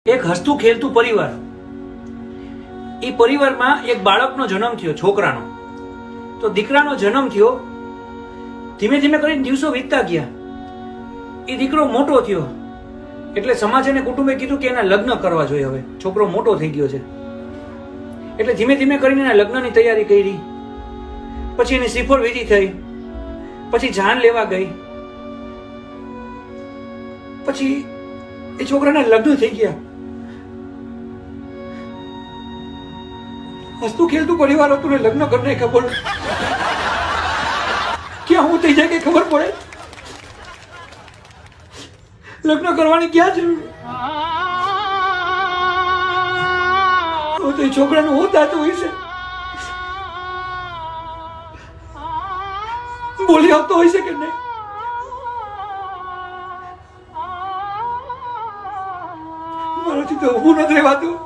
એક હસતું ખેલતું પરિવાર, એ પરિવારમાં એક બાળકનો જન્મ થયો, છોકરાનો. તો દીકરાનો જન્મ થયો. ધીમે ધીમે કરીને દિવસો વીતતા ગયા. એ દીકરો મોટો થયો એટલે સમાજ અને કુટુંબે કીધું કે એના લગ્ન કરવા જોઈએ. હવે છોકરો મોટો થઈ ગયો છે એટલે ધીમે ધીમે કરીને એના લગ્નની તૈયારી કરી. પછી એની શ્રીફળ વિધિ થઈ, પછી જાન લેવા ગઈ, પછી એ છોકરાના લગ્ન થઈ ગયા. હસતું ખેલતું પરિવાર હતું ને લગ્ન કરીને ખબર ક્યાં હું થઈ જાય કે ખબર પડે. લગ્ન કરવાની ક્યાં જરૂર? તો એ છોકરાનું હું થતું હોય છે, બોલી આવતો હોય છે કે નહીં? મારાથી તો ઊભું નથી રહેવાતું.